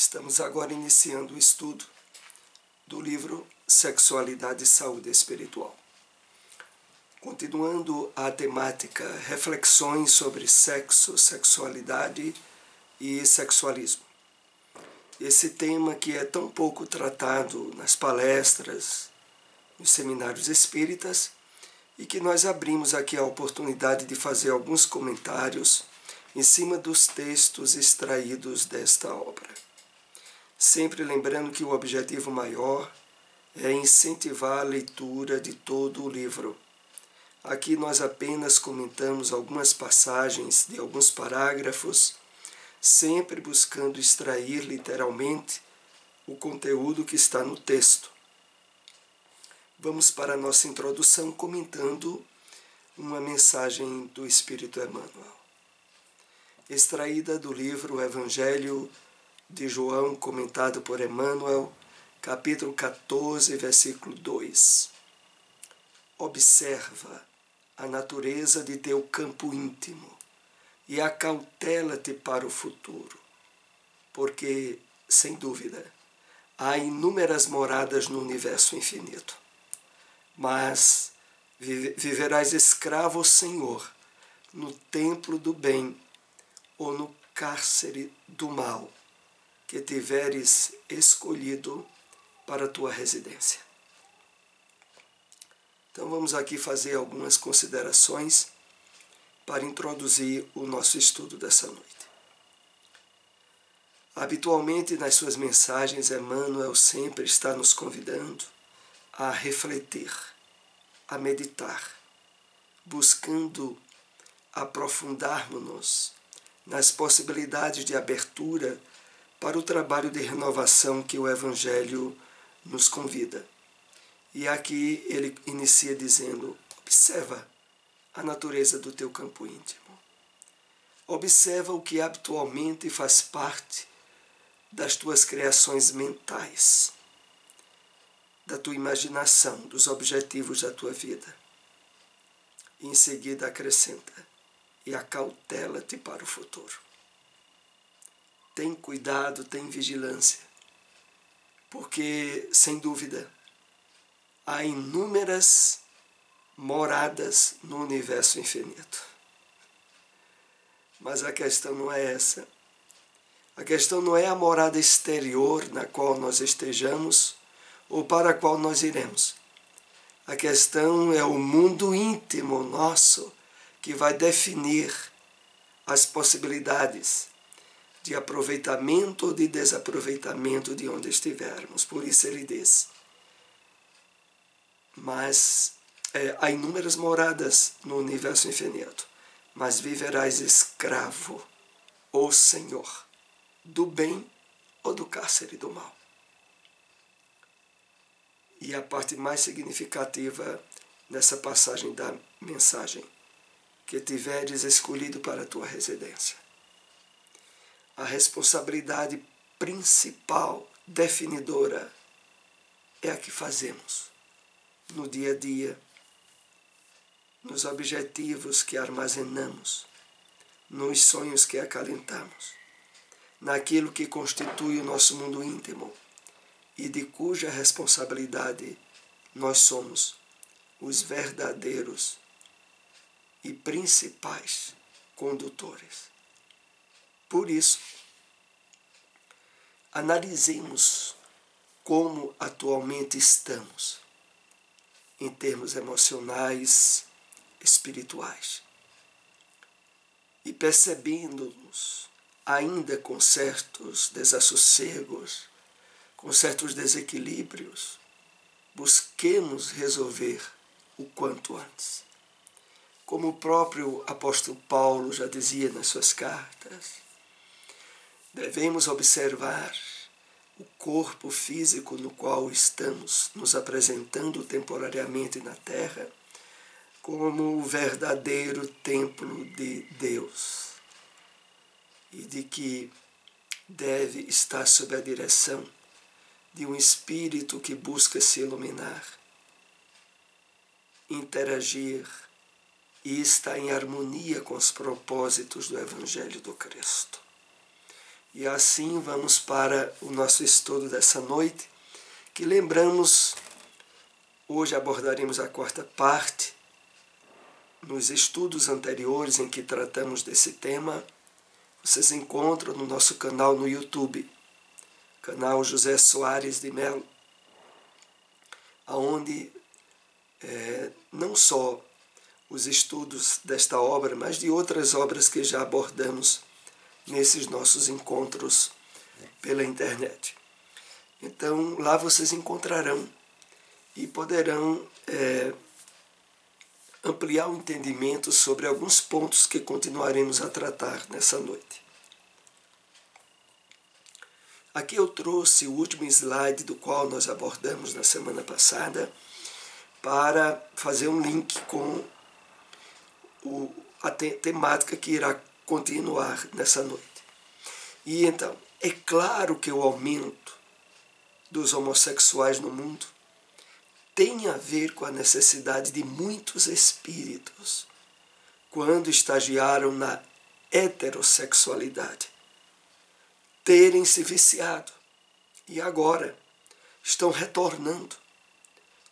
Estamos agora iniciando o estudo do livro Sexualidade e Saúde Espiritual. Continuando a temática Reflexões sobre Sexo, Sexualidade e Sexualismo. Esse tema que é tão pouco tratado nas palestras, nos seminários espíritas, e que nós abrimos aqui a oportunidade de fazer alguns comentários em cima dos textos extraídos desta obra. Sempre lembrando que o objetivo maior é incentivar a leitura de todo o livro. Aqui nós apenas comentamos algumas passagens de alguns parágrafos, sempre buscando extrair literalmente o conteúdo que está no texto. Vamos para a nossa introdução comentando uma mensagem do Espírito Emmanuel, extraída do livro Evangelho de João, comentado por Emmanuel, capítulo 14, versículo 2. Observa a natureza de teu campo íntimo e acautela-te para o futuro, porque, sem dúvida, há inúmeras moradas no universo infinito, mas viverás escravo ao Senhor no templo do bem ou no cárcere do mal que tiveres escolhido para a tua residência. Então vamos aqui fazer algumas considerações para introduzir o nosso estudo dessa noite. Habitualmente nas suas mensagens, Emmanuel sempre está nos convidando a refletir, a meditar, buscando aprofundarmos-nos nas possibilidades de abertura para o trabalho de renovação que o Evangelho nos convida. E aqui ele inicia dizendo: observa a natureza do teu campo íntimo. Observa o que habitualmente faz parte das tuas criações mentais, da tua imaginação, dos objetivos da tua vida. E em seguida acrescenta: e acautela-te para o futuro. Tem cuidado, tem vigilância, porque, sem dúvida, há inúmeras moradas no universo infinito. Mas a questão não é essa. A questão não é a morada exterior na qual nós estejamos ou para a qual nós iremos. A questão é o mundo íntimo nosso que vai definir as possibilidades de aproveitamento ou de desaproveitamento de onde estivermos. Por isso ele diz: mas há inúmeras moradas no universo infinito, mas viverás escravo ou senhor do bem ou do cárcere do mal. E a parte mais significativa nessa passagem da mensagem: que tiveres escolhido para a tua residência. A responsabilidade principal, definidora, é a que fazemos no dia a dia, nos objetivos que armazenamos, nos sonhos que acalentamos, naquilo que constitui o nosso mundo íntimo e de cuja responsabilidade nós somos os verdadeiros e principais condutores. Por isso, analisemos como atualmente estamos em termos emocionais, espirituais. E percebendo-nos ainda com certos desassossegos, com certos desequilíbrios, busquemos resolver o quanto antes. Como o próprio apóstolo Paulo já dizia nas suas cartas, devemos observar o corpo físico no qual estamos nos apresentando temporariamente na Terra como o verdadeiro templo de Deus e de que deve estar sob a direção de um espírito que busca se iluminar, interagir e estar em harmonia com os propósitos do Evangelho do Cristo. E assim vamos para o nosso estudo dessa noite, que lembramos, hoje abordaremos a quarta parte. Nos estudos anteriores em que tratamos desse tema, vocês encontram no nosso canal no YouTube, canal José Soares de Melo, onde não só os estudos desta obra, mas de outras obras que já abordamos nesses nossos encontros pela internet. Então, lá vocês encontrarão e poderão ampliar o entendimento sobre alguns pontos que continuaremos a tratar nessa noite. Aqui eu trouxe o último slide do qual nós abordamos na semana passada para fazer um link com a temática que irá continuar nessa noite. E então, é claro que o aumento dos homossexuais no mundo tem a ver com a necessidade de muitos espíritos, quando estagiaram na heterossexualidade, terem se viciado e agora estão retornando,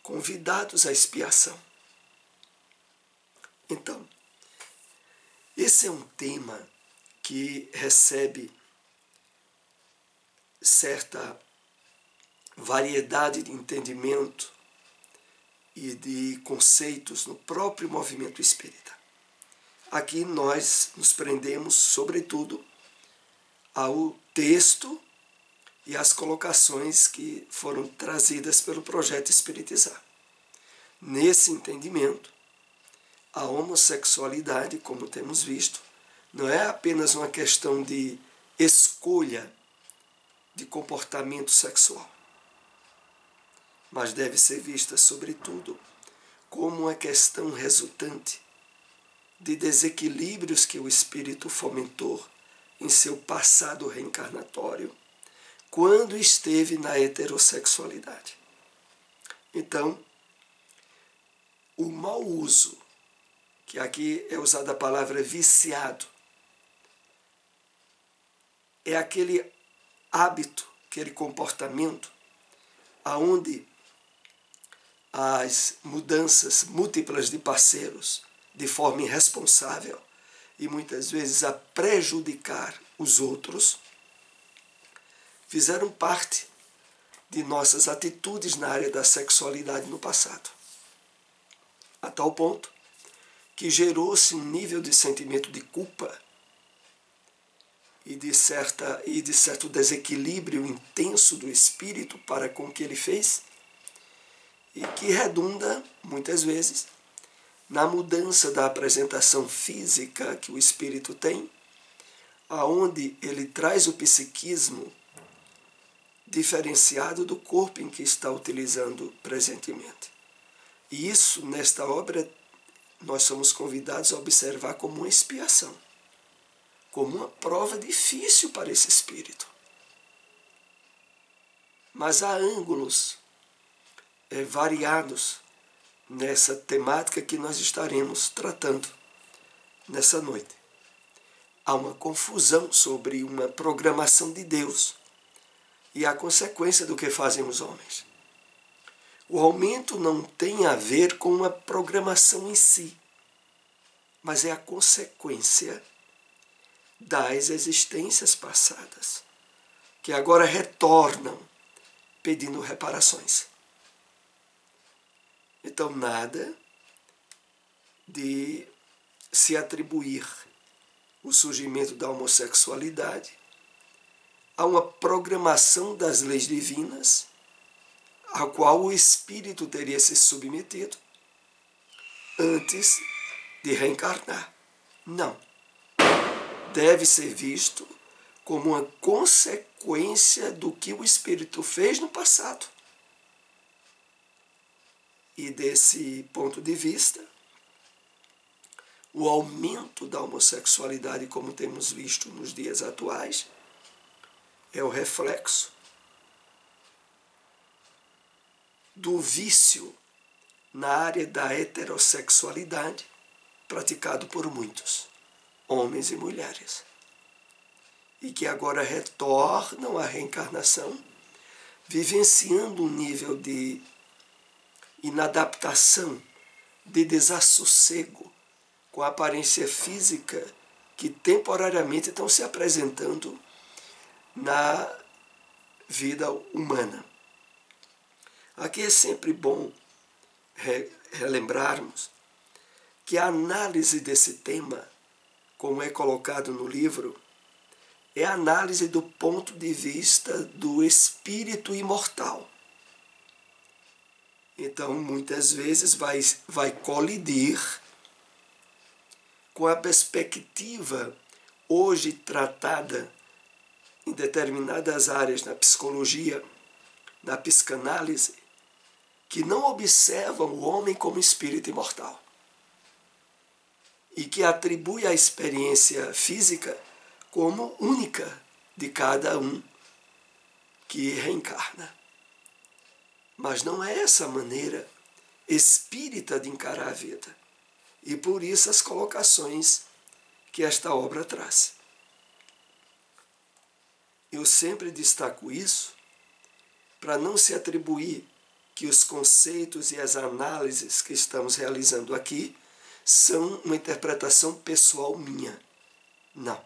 convidados à expiação. Então, esse é um tema que recebe certa variedade de entendimento e de conceitos no próprio movimento espírita. Aqui nós nos prendemos, sobretudo, ao texto e às colocações que foram trazidas pelo projeto Espiritizar. Nesse entendimento, a homossexualidade, como temos visto, não é apenas uma questão de escolha de comportamento sexual, mas deve ser vista, sobretudo, como uma questão resultante de desequilíbrios que o espírito fomentou em seu passado reencarnatório, quando esteve na heterossexualidade. Então, o mau uso, que aqui é usada a palavra viciado, é aquele hábito, aquele comportamento aonde as mudanças múltiplas de parceiros, de forma irresponsável e muitas vezes a prejudicar os outros, fizeram parte de nossas atitudes na área da sexualidade no passado. A tal ponto que gerou-se um nível de sentimento de culpa e de certo desequilíbrio intenso do espírito para com o que ele fez, e que redunda, muitas vezes, na mudança da apresentação física que o espírito tem, aonde ele traz o psiquismo diferenciado do corpo em que está utilizando presentemente. E isso, nesta obra, nós somos convidados a observar como uma expiação, como uma prova difícil para esse espírito. Mas há ângulos variados nessa temática que nós estaremos tratando nessa noite. Há uma confusão sobre uma programação de Deus e a consequência do que fazem os homens. O aumento não tem a ver com uma programação em si, mas é a consequência das existências passadas, que agora retornam pedindo reparações. Então, nada de se atribuir o surgimento da homossexualidade a uma programação das leis divinas, a qual o espírito teria se submetido antes de reencarnar. Não. Deve ser visto como uma consequência do que o espírito fez no passado. E desse ponto de vista, o aumento da homossexualidade, como temos visto nos dias atuais, é o reflexo do vício na área da heterossexualidade praticado por muitos, homens e mulheres. e que agora retornam à reencarnação, vivenciando um nível de inadaptação, de desassossego com a aparência física que temporariamente estão se apresentando na vida humana. Aqui é sempre bom relembrarmos que a análise desse tema, como é colocado no livro, é a análise do ponto de vista do espírito imortal. Então, muitas vezes vai colidir com a perspectiva hoje tratada em determinadas áreas na psicologia, na psicanálise, que não observam o homem como espírito imortal e que atribui a experiência física como única de cada um que reencarna. Mas não é essa a maneira espírita de encarar a vida. E por isso as colocações que esta obra traz. Eu sempre destaco isso para não se atribuir que os conceitos e as análises que estamos realizando aqui são uma interpretação pessoal minha. Não.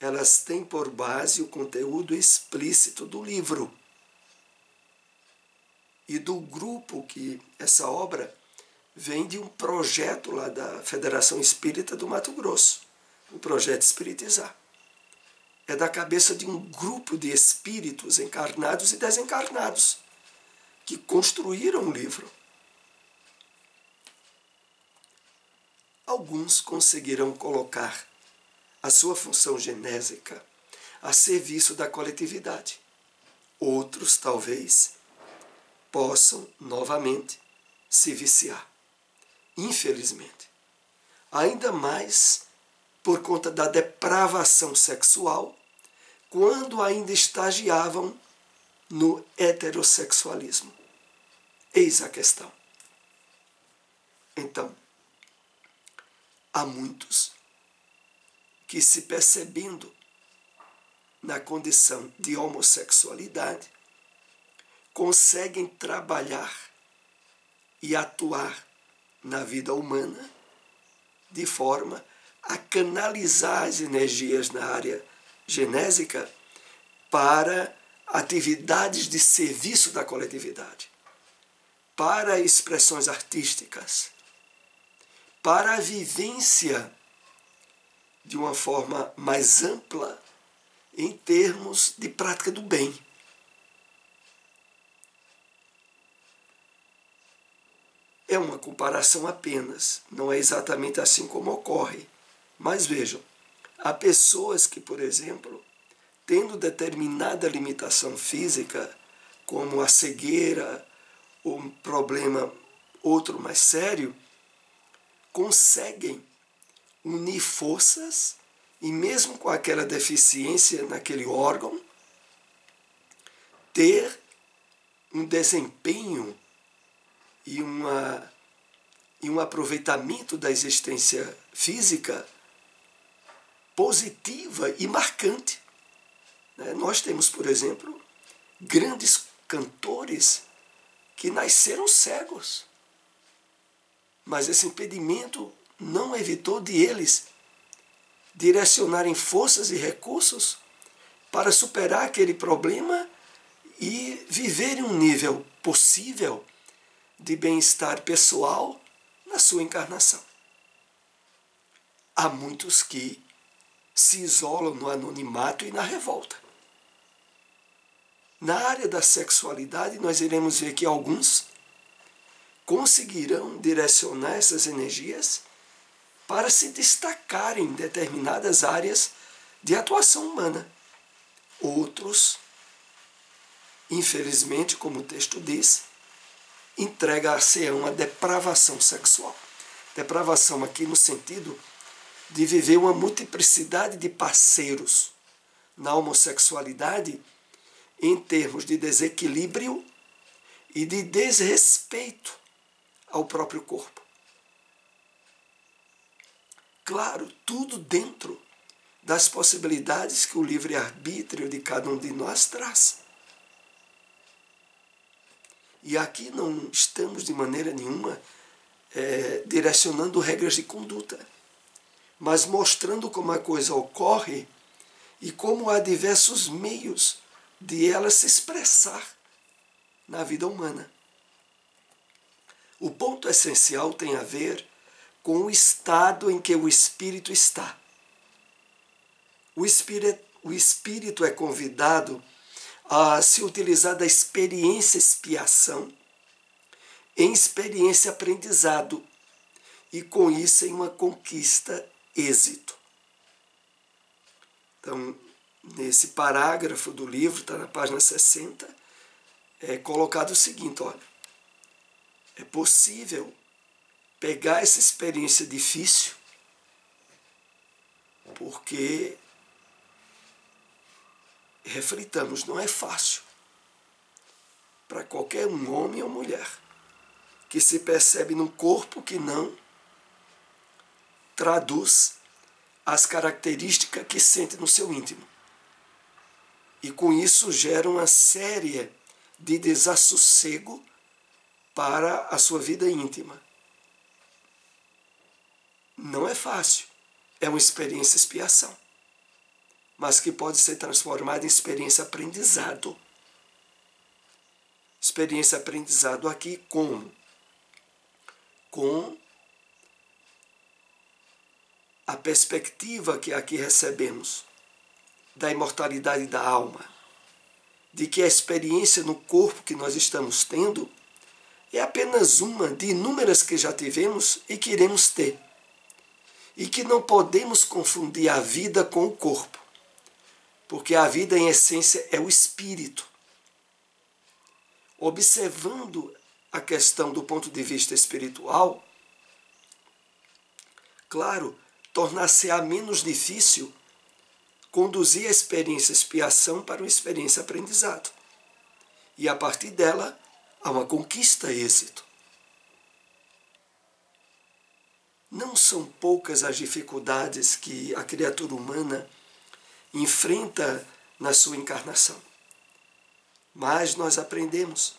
Elas têm por base o conteúdo explícito do livro e do grupo que essa obra vem de um projeto lá da Federação Espírita do Mato Grosso, o Projeto Espiritizar. É da cabeça de um grupo de espíritos encarnados e desencarnados que construíram o livro. Alguns conseguirão colocar a sua função genésica a serviço da coletividade. Outros, talvez, possam novamente se viciar. Infelizmente. Ainda mais por conta da depravação sexual, quando ainda estagiavam no heterossexualismo. Eis a questão. Então, há muitos que, se percebendo na condição de homossexualidade, conseguem trabalhar e atuar na vida humana de forma a canalizar as energias na área genésica para atividades de serviço da coletividade, para expressões artísticas, para a vivência de uma forma mais ampla em termos de prática do bem. É uma comparação apenas, não é exatamente assim como ocorre. Mas vejam, há pessoas que, por exemplo, tendo determinada limitação física, como a cegueira ou um problema outro mais sério, conseguem unir forças e, mesmo com aquela deficiência naquele órgão, ter um desempenho e um aproveitamento da existência física positiva e marcante. Nós temos, por exemplo, grandes cantores que nasceram cegos, mas esse impedimento não evitou de eles direcionarem forças e recursos para superar aquele problema e viverem um nível possível de bem-estar pessoal na sua encarnação. Há muitos que se isolam no anonimato e na revolta. Na área da sexualidade, nós iremos ver que alguns conseguirão direcionar essas energias para se destacarem em determinadas áreas de atuação humana. Outros, infelizmente, como o texto diz, entregar-se a uma depravação sexual. Depravação aqui no sentido de viver uma multiplicidade de parceiros na homossexualidade em termos de desequilíbrio e de desrespeito ao próprio corpo. Claro, tudo dentro das possibilidades que o livre-arbítrio de cada um de nós traz. E aqui não estamos de maneira nenhuma direcionando regras de conduta, mas mostrando como a coisa ocorre e como há diversos meios de ela se expressar na vida humana. O ponto essencial tem a ver com o estado em que o espírito está. O espírito é convidado a se utilizar da experiência expiação em experiência aprendizado e com isso em uma conquista êxito. Então, nesse parágrafo do livro, está na página 60, é colocado o seguinte, olha, é possível pegar essa experiência difícil, porque, reflitamos, não é fácil para qualquer um homem ou mulher que se percebe num corpo que não traduz as características que sente no seu íntimo. E com isso gera uma série de desassossego para a sua vida íntima. Não é fácil, é uma experiência expiação, mas que pode ser transformada em experiência aprendizado. Experiência aprendizado aqui como? Com a perspectiva que aqui recebemos da imortalidade da alma, de que a experiência no corpo que nós estamos tendo é apenas uma de inúmeras que já tivemos e que iremos ter. E que não podemos confundir a vida com o corpo, porque a vida, em essência, é o espírito. Observando a questão do ponto de vista espiritual, claro, tornar-se-á menos difícil conduzir a experiência expiação para uma experiência aprendizado. E a partir dela, há uma conquista êxito. Não são poucas as dificuldades que a criatura humana enfrenta na sua encarnação. Mas nós aprendemos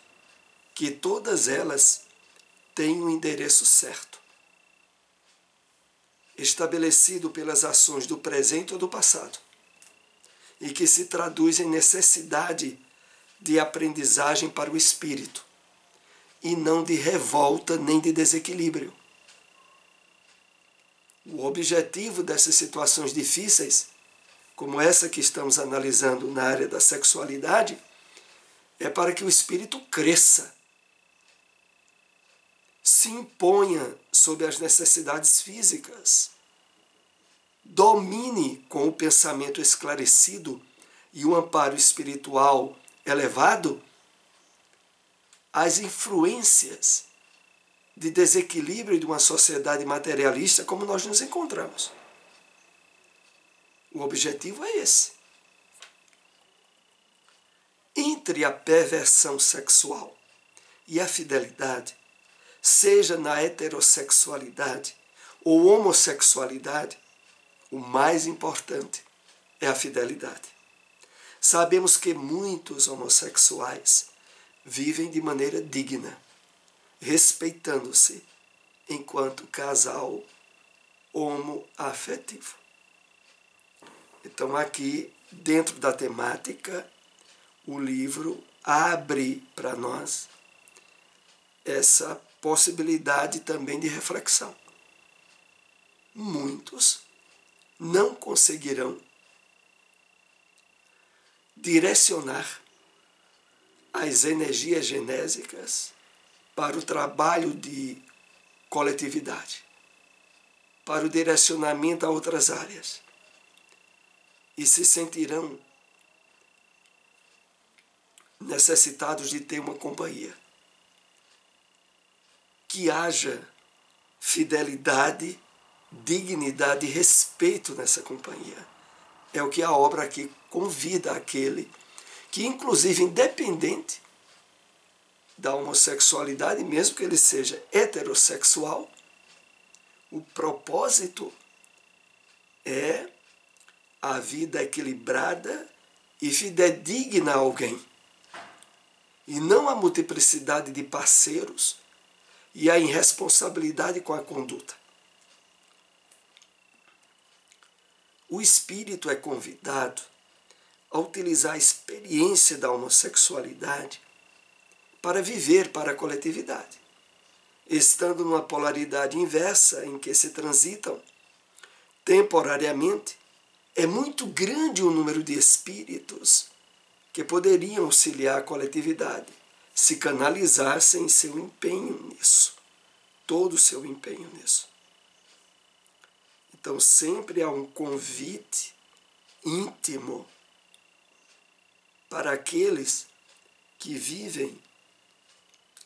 que todas elas têm um endereço certo, estabelecido pelas ações do presente ou do passado, e que se traduz em necessidade de aprendizagem para o espírito, e não de revolta nem de desequilíbrio. O objetivo dessas situações difíceis, como essa que estamos analisando na área da sexualidade, é para que o espírito cresça, se imponha sobre as necessidades físicas, domine com o pensamento esclarecido e o amparo espiritual elevado as influências de desequilíbrio de uma sociedade materialista como nós nos encontramos. O objetivo é esse. Entre a perversão sexual e a fidelidade, seja na heterossexualidade ou homossexualidade, o mais importante é a fidelidade. Sabemos que muitos homossexuais vivem de maneira digna, respeitando-se enquanto casal homoafetivo. Então aqui, dentro da temática, o livro abre para nós essa possibilidade também de reflexão. Muitos não conseguirão direcionar as energias genésicas para o trabalho de coletividade, para o direcionamento a outras áreas, e se sentirão necessitados de ter uma companhia. Que haja fidelidade, dignidade e respeito nessa companhia. É o que a obra aqui convida aquele que, inclusive, independente da homossexualidade, mesmo que ele seja heterossexual, o propósito é a vida equilibrada e fidedigna a alguém, e não a multiplicidade de parceiros e a irresponsabilidade com a conduta. O espírito é convidado a utilizar a experiência da homossexualidade para viver para a coletividade, estando numa polaridade inversa em que se transitam temporariamente. É muito grande o número de espíritos que poderiam auxiliar a coletividade se canalizassem seu empenho nisso, todo o seu empenho nisso. Então sempre há um convite íntimo para aqueles que vivem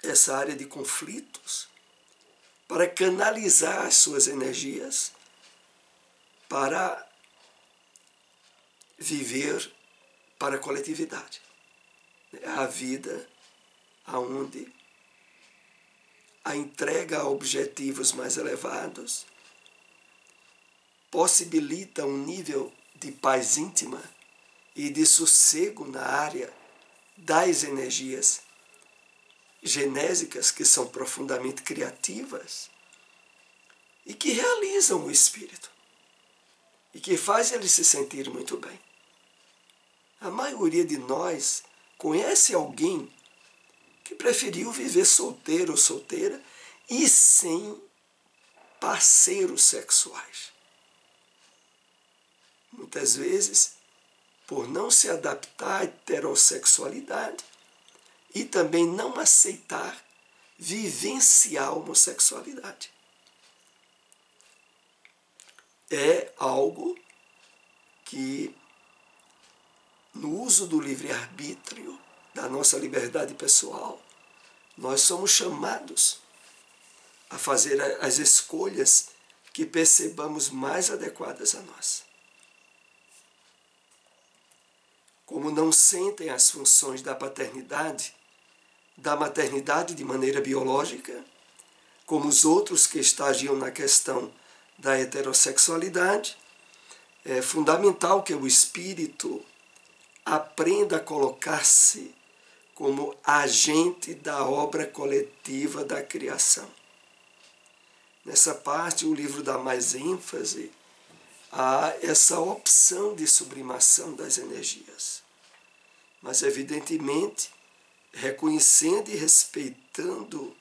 essa área de conflitos, para canalizar as suas energias para viver para a coletividade. É a vida onde a entrega a objetivos mais elevados possibilita um nível de paz íntima e de sossego na área das energias genésicas, que são profundamente criativas e que realizam o espírito e que fazem ele se sentir muito bem. A maioria de nós conhece alguém que preferiu viver solteiro ou solteira e sem parceiros sexuais. Muitas vezes, por não se adaptar à heterossexualidade e também não aceitar vivenciar a homossexualidade. É algo que, no uso do livre-arbítrio, da nossa liberdade pessoal, nós somos chamados a fazer as escolhas que percebamos mais adequadas a nós. Como não sentem as funções da paternidade, da maternidade de maneira biológica, como os outros que estagiam na questão da heterossexualidade, é fundamental que o espírito aprenda a colocar-se como agente da obra coletiva da criação. Nessa parte, o livro dá mais ênfase a essa opção de sublimação das energias. Mas, evidentemente, reconhecendo e respeitando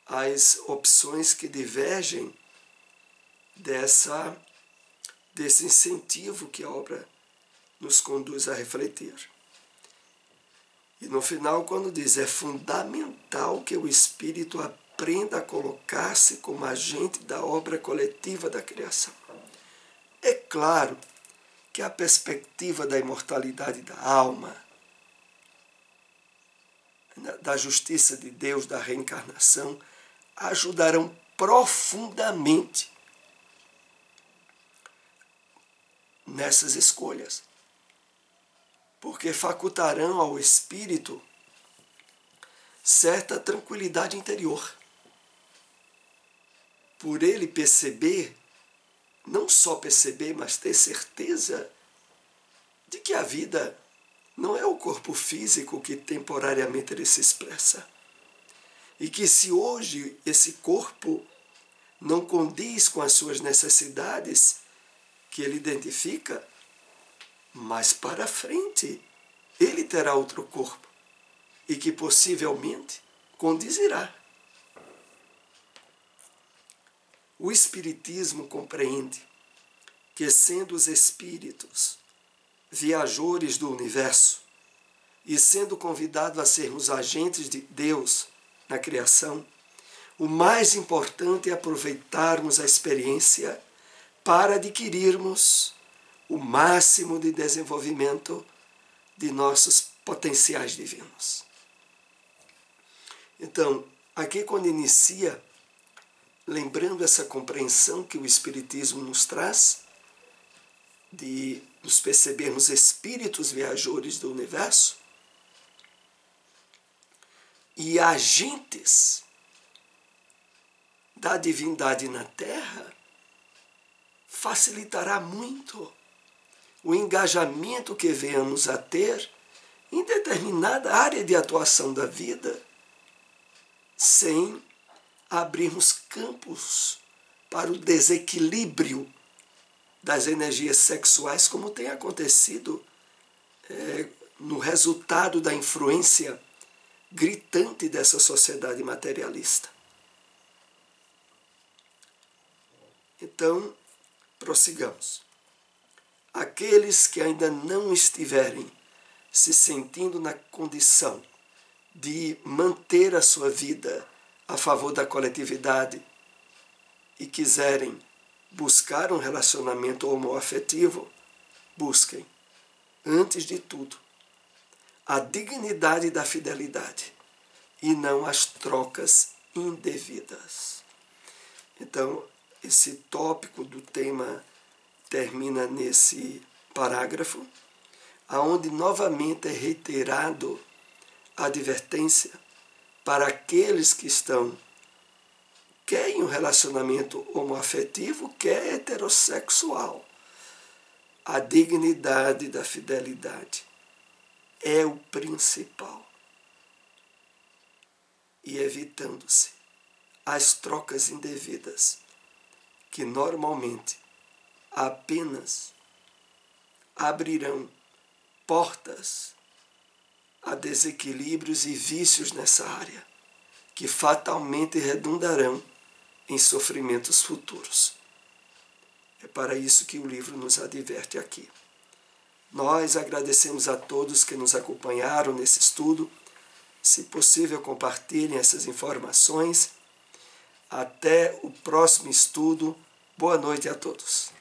as opções que divergem desse incentivo que a obra nos conduz a refletir. E no final, quando diz, é fundamental que o espírito aprenda a colocar-se como agente da obra coletiva da criação. É claro que a perspectiva da imortalidade da alma, da justiça de Deus, da reencarnação, ajudarão profundamente nessas escolhas, porque facultarão ao espírito certa tranquilidade interior, por ele perceber, não só perceber, mas ter certeza de que a vida não é o corpo físico que temporariamente ele se expressa. E que se hoje esse corpo não condiz com as suas necessidades que ele identifica, mais para frente ele terá outro corpo e que possivelmente condizirá. O Espiritismo compreende que, sendo os espíritos viajores do universo e sendo convidados a sermos agentes de Deus na criação, o mais importante é aproveitarmos a experiência para adquirirmos o máximo de desenvolvimento de nossos potenciais divinos. Então, aqui quando inicia, lembrando essa compreensão que o Espiritismo nos traz, de nos percebermos espíritos viajores do universo e agentes da divindade na Terra, facilitará muito o engajamento que venhamos a ter em determinada área de atuação da vida, sem abrirmos campos para o desequilíbrio das energias sexuais, como tem acontecido no resultado da influência gritante dessa sociedade materialista. Então, prossigamos. Aqueles que ainda não estiverem se sentindo na condição de manter a sua vida a favor da coletividade e quiserem buscar um relacionamento homoafetivo, busquem, antes de tudo, a dignidade da fidelidade e não as trocas indevidas. Então, esse tópico do tema termina nesse parágrafo, aonde novamente é reiterado a advertência para aqueles que quer em um relacionamento homoafetivo, quer heterossexual. A dignidade da fidelidade é o principal. E evitando-se as trocas indevidas, que normalmente apenas abrirão portas a desequilíbrios e vícios nessa área, que fatalmente redundarão em sofrimentos futuros. É para isso que o livro nos adverte aqui. Nós agradecemos a todos que nos acompanharam nesse estudo. Se possível, compartilhem essas informações. Até o próximo estudo. Boa noite a todos.